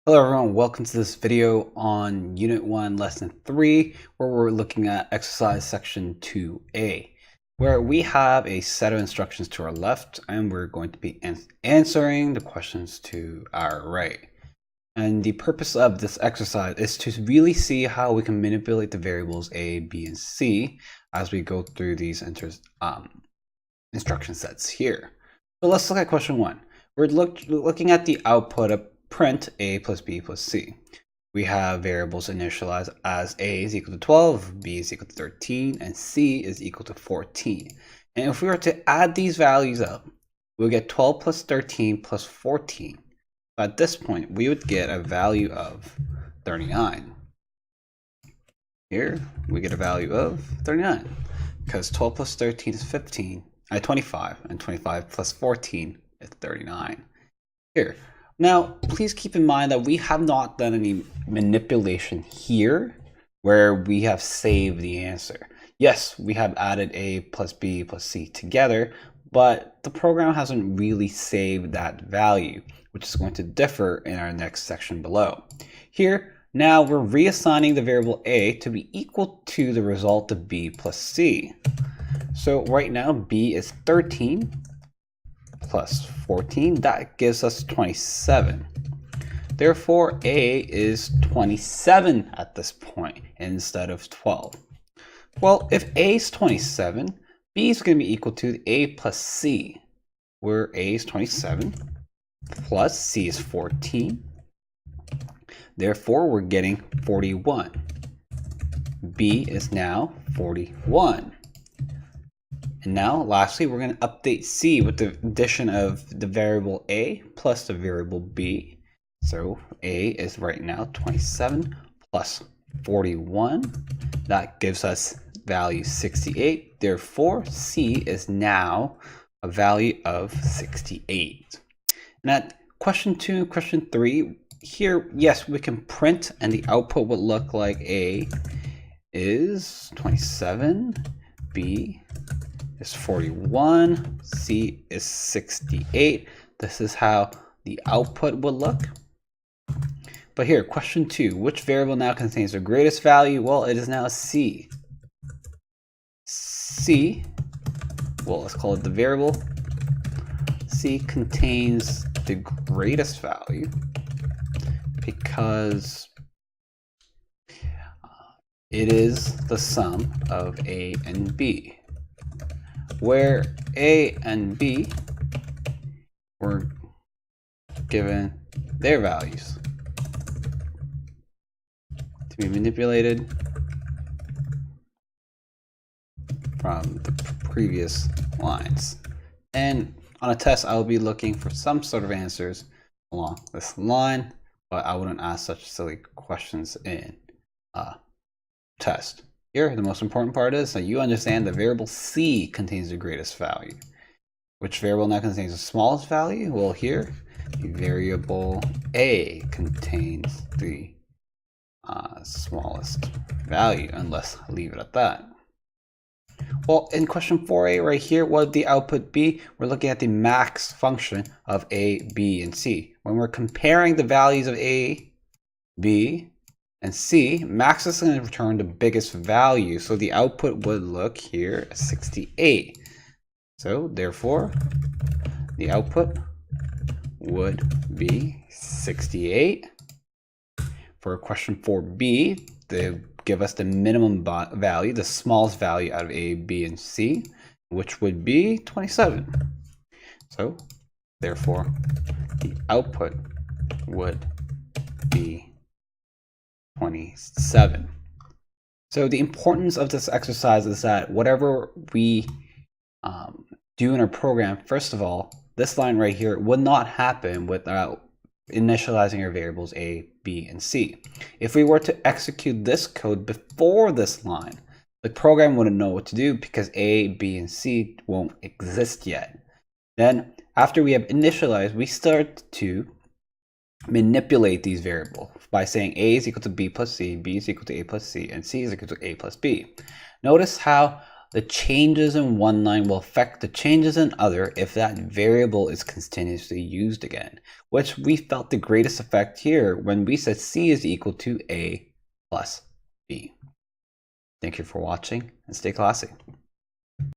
Hello everyone, welcome to this video on Unit 1, Lesson 3, where we're looking at exercise section 2A, where we have a set of instructions to our left, and we're going to be answering the questions to our right. And the purpose of this exercise is to really see how we can manipulate the variables A, B, and C as we go through these instruction sets here. So let's look at question 1. We're looking at the output of print A plus B plus C. We have variables initialized as A is equal to 12, B is equal to 13, and C is equal to 14. And if we were to add these values up, we'll get 12 plus 13 plus 14. At this point, we would get a value of 39. Here, we get a value of 39, because 12 plus 13 is 25, and 25 plus 14 is 39. Here. Now, please keep in mind that we have not done any manipulation here where we have saved the answer. Yes, we have added A plus B plus C together, but the program hasn't really saved that value, which is going to differ in our next section below. Here, now we're reassigning the variable A to be equal to the result of B plus C. So right now, B is 13 plus 14, that gives us 27. Therefore, A is 27 at this point instead of 12. Well, if A is 27, B is going to be equal to A plus C, where A is 27 plus C is 14. Therefore, we're getting 41. B is now 41. And now, lastly, we're going to update C with the addition of the variable A plus the variable B. So A is right now 27 plus 41. That gives us value 68. Therefore, C is now a value of 68. And at question 2, question 3, here, yes, we can print, and the output would look like A is 27, B is 41, C is 68. This is how the output would look. But here, question 2, which variable now contains the greatest value? Well, it is now C. C, well, let's call it the variable. C contains the greatest value because it is the sum of A and B, where A and B were given their values to be manipulated from the previous lines. And on a test, I will be looking for some sort of answers along this line, but I wouldn't ask such silly questions in a test. Here, the most important part is that you understand the variable C contains the greatest value. Which variable now contains the smallest value? Well, here, the variable A contains the smallest value, and let's leave it at that. Well, in question 4A right here, what would the output be? We're looking at the max function of A, B, and C. When we're comparing the values of A, B, and C, max is going to return the biggest value. So the output would look here as 68. So therefore, the output would be 68. For question 4B, they give us the minimum value, the smallest value out of A, B, and C, which would be 27. So therefore, the output would be 27. So the importance of this exercise is that whatever we do in our program, first of all, this line right here would not happen without initializing our variables A, B, and C. If we were to execute this code before this line, the program wouldn't know what to do because A, B, and C won't exist yet. Then after we have initialized, we start to manipulate these variables by saying A is equal to B plus C, B is equal to A plus C, and C is equal to A plus B. Notice how the changes in one line will affect the changes in other if that variable is continuously used again, which we felt the greatest effect here when we said C is equal to A plus B. Thank you for watching and stay classy.